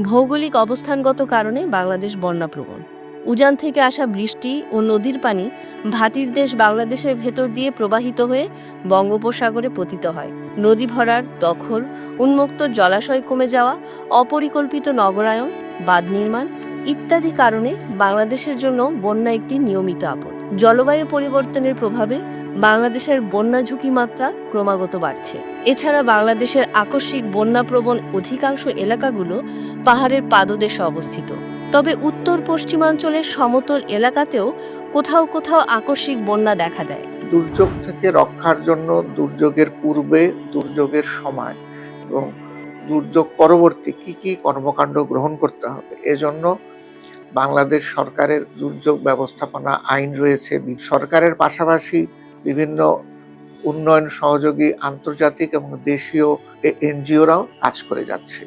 ভৌগোলিক অবস্থানগত কারণে বাংলাদেশ বন্যাপ্রবণ। উজান থেকে আসা বৃষ্টি ও নদীর পানি ভাটির দেশ বাংলাদেশের ভেতর দিয়ে প্রবাহিত হয়ে বঙ্গোপসাগরে পতিত হয়। নদী ভরার, দখল, উন্মুক্ত জলাশয় কমে যাওয়া, অপরিকল্পিত নগরায়ন, বাঁধ নির্মাণ ইত্যাদি কারণে বাংলাদেশের জন্য বন্যা একটি নিয়মিত আপদ। জলবায়ু পরিবর্তনের প্রভাবে বাংলাদেশের বন্যা ঝুঁকি মাত্রা ক্রমাগত বাড়ছে। এছাড়া বাংলাদেশের আকস্মিক বন্যাপ্রবণ অধিকাংশ এলাকাগুলো পাহাড়ের পাদদেশে অবস্থিত। তবে উত্তর পশ্চিমাঞ্চলের সমতল এলাকাতেও কোথাও কোথাও আকস্মিক বন্যা দেখা দেয়। দুর্যোগ থেকে রক্ষার জন্য দুর্যোগের পূর্বে, দুর্যোগের সময় এবং দুর্যোগ পরবর্তী কি কি কর্মকাণ্ড গ্রহণ করতে হবে, এজন্য বাংলাদেশ সরকারের দুর্যোগ ব্যবস্থাপনা আইন রয়েছে। সরকারের পাশাপাশি বিভিন্ন উন্নয়ন সহযোগী আন্তর্জাতিক এবং দেশীয় এনজিওরাও কাজ করে যাচ্ছে।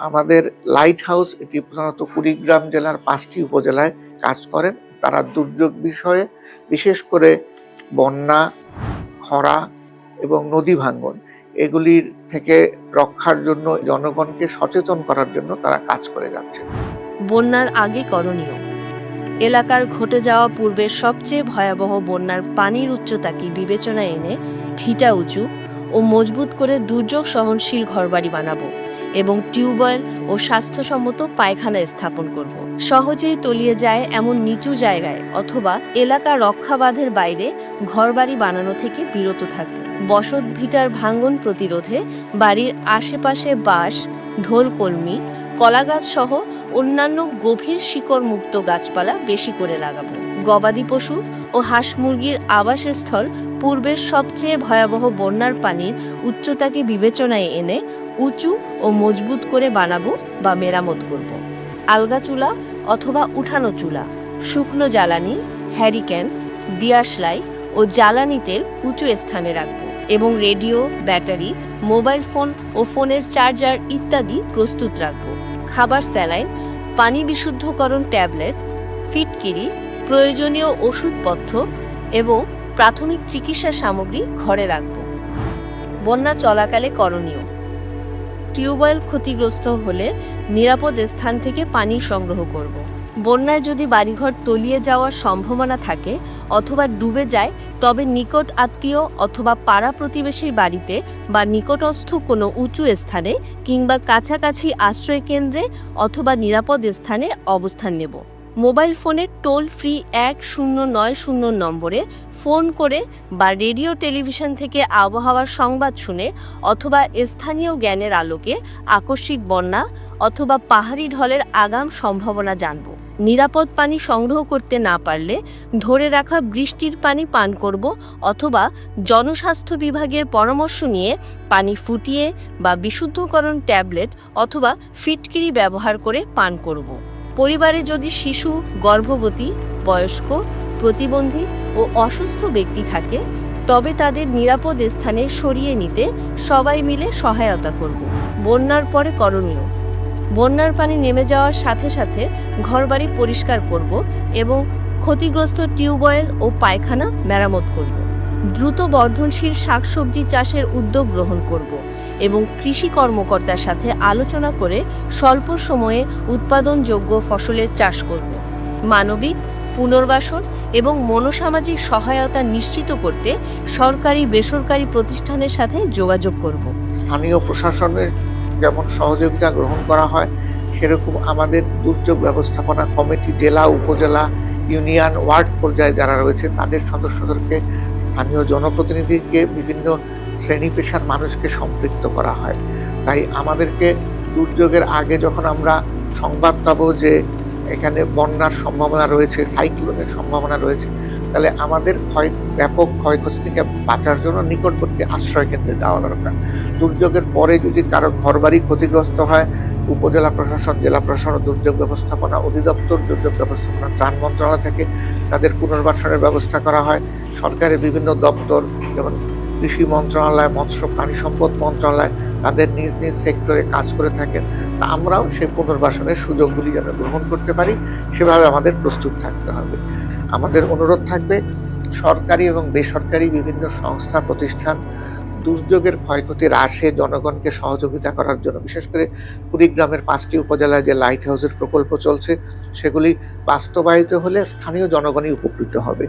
আমাদের লাইট হাউস এটি প্রধানত কুড়িগ্রাম জেলার 5টি উপজেলায় কাজ করেন। তারা দুর্যোগ বিষয়ে বিশেষ করে বন্যা, খরা এবং নদী ভাঙ্গন এগুলির থেকে রক্ষার জন্য জনগণকে সচেতন করার জন্য তারা কাজ করে যাচ্ছে। বন্যার আগে করণীয়: এলাকার ঘটে যাওয়া পূর্বের সবচেয়ে ভয়াবহ বন্যার পানির উচ্চতাকে বিবেচনায় এনে ভিটা উঁচু ও মজবুত করে দুর্যোগ সহনশীল ঘরবাড়ি বানাবো এবং টিউবওয়েল ও স্বাস্থ্যসম্মত পায়খানা স্থাপন করব। সহজেই তলিয়ে যায় এমন নিচু জায়গায় অথবা এলাকা রক্ষাবাঁধের বাইরে ঘরবাড়ি বানানো থেকে বিরত থাকব। বসত ভিটার ভাঙ্গন প্রতিরোধে বাড়ির আশেপাশে বাঁশ, ঢোলকলমি, কলাগাছ সহ অন্যান্য গভীর শিকড়মুক্ত গাছপালা বেশি করে লাগাবো। গবাদি পশু ও হাঁস মুরগির আবাসস্থল পূর্বের সবচেয়ে ভয়াবহ বন্যার পানির উচ্চতাকে বিবেচনায় এনে উঁচু ও মজবুত করে বানাবো বা মেরামত করব। আলগা চুলা অথবা উঠানো চুলা, শুকনো জ্বালানি, হ্যারিকেন, দিয়াশলাই ও জ্বালানি তেল উঁচু স্থানে রাখব এবং রেডিও, ব্যাটারি, মোবাইল ফোন ও ফোনের চার্জার ইত্যাদি প্রস্তুত রাখব। খাবার স্যালাইন, পানি বিশুদ্ধকরণ ট্যাবলেট, ফিটকিরি, প্রয়োজনীয় ওষুধপত্র এবং প্রাথমিক চিকিৎসা সামগ্রী ঘরে রাখব। বন্যা চলাকালে করণীয়: টিউবওয়েল ক্ষতিগ্রস্ত হলে নিরাপদ স্থান থেকে পানি সংগ্রহ করব। বন্যায় যদি বাড়িঘর তলিয়ে যাওয়ার সম্ভাবনা থাকে অথবা ডুবে যায়, তবে নিকট আত্মীয় অথবা পাড়া প্রতিবেশীর বাড়িতে বা নিকটস্থ কোনো উঁচু স্থানে কিংবা কাছাকাছি আশ্রয় কেন্দ্রে অথবা নিরাপদ স্থানে অবস্থান নেব। মোবাইল ফোনের টোল ফ্রি 1090 নম্বরে ফোন করে বা রেডিও টেলিভিশন থেকে আবহাওয়ার সংবাদ শুনে অথবা স্থানীয় জ্ঞানের আলোকে আকস্মিক বন্যা অথবা পাহাড়ি ঢলের আগাম সম্ভাবনা জানব। নিরাপদ পানি সংগ্রহ করতে না পারলে ধরে রাখা বৃষ্টির পানি পান করব অথবা জনস্বাস্থ্য বিভাগের পরামর্শ নিয়ে পানি ফুটিয়ে বা বিশুদ্ধকরণ ট্যাবলেট অথবা ফিটকিরি ব্যবহার করে পান করব। পরিবারে যদি শিশু, গর্ভবতী, বয়স্ক, প্রতিবন্ধী ও অসুস্থ ব্যক্তি থাকে তবে তাদের নিরাপদ স্থানে সরিয়ে নিতে সবাই মিলে সহায়তা করব। বন্যার পরে করণীয়: বন্যার পানি নেমে যাওয়ার সাথে সাথে ঘরবাড়ি পরিষ্কার করব এবং ক্ষতিগ্রস্ত টিউবওয়েল ও পায়খানা মেরামত করব। দ্রুত বর্ধনশীল শাকসবজি চাষের উদ্যোগ গ্রহণ করব এবং কৃষি কর্মকর্তার সাথে আলোচনা করে স্বল্প সময়ে উৎপাদনযোগ্য ফসলের চাষ করব। মানবিক, পুনর্বাসন এবং মনোসামাজিক সহায়তা নিশ্চিত করতে সরকারি বেসরকারি প্রতিষ্ঠানের সাথে যোগাযোগ করব। স্থানীয় প্রশাসনের যেমন সহযোগিতা গ্রহণ করা হয়, সেরকম আমাদের দুর্যোগ ব্যবস্থাপনা কমিটি জেলা, উপজেলা, ইউনিয়ন, ওয়ার্ড পর্যায়ে যারা রয়েছে তাদের সদস্যদেরকে, স্থানীয় জনপ্রতিনিধিকে, বিভিন্ন শ্রেণী পেশার মানুষকে সম্পৃক্ত করা হয়। তাই আমাদেরকে দুর্যোগের আগে যখন আমরা সংবাদ পাবো যে এখানে বন্যার সম্ভাবনা রয়েছে, সাইক্লোনের সম্ভাবনা রয়েছে, তাহলে আমাদের ব্যাপক ক্ষয়ক্ষতি থেকে বাঁচার জন্য নিকটবর্তী আশ্রয় কেন্দ্রে যাওয়া দরকার। দুর্যোগের পরে যদি কারো ঘরবাড়ি ক্ষতিগ্রস্ত হয়, উপজেলা প্রশাসন, জেলা প্রশাসন ও দুর্যোগ ব্যবস্থাপনা অধিদপ্তর, দুর্যোগ ব্যবস্থাপনা ত্রাণ মন্ত্রণালয় থেকে তাদের পুনর্বাসনের ব্যবস্থা করা হয়। সরকারের বিভিন্ন দপ্তর যেমন কৃষি মন্ত্রণালয়, মৎস্য প্রাণী সম্পদ মন্ত্রণালয় তাদের নিজ নিজ সেক্টরে কাজ করে থাকেন। তা আমরাও সেই পুনর্বাসনের সুযোগগুলি যেন গ্রহণ করতে পারি, সেভাবে আমাদের প্রস্তুত থাকতে হবে। আমাদের অনুরোধ থাকবে সরকারি এবং বেসরকারি বিভিন্ন সংস্থা প্রতিষ্ঠান দুর্যোগের ক্ষয়ক্ষতি হ্রাসে জনগণকে সহযোগিতা করার জন্য বিশেষ করে কুড়িগ্রামের ৫টি উপজেলায় যে লাইট হাউসের প্রকল্প চলছে সেগুলি বাস্তবায়িত হলে স্থানীয় জনগণই উপকৃত হবে।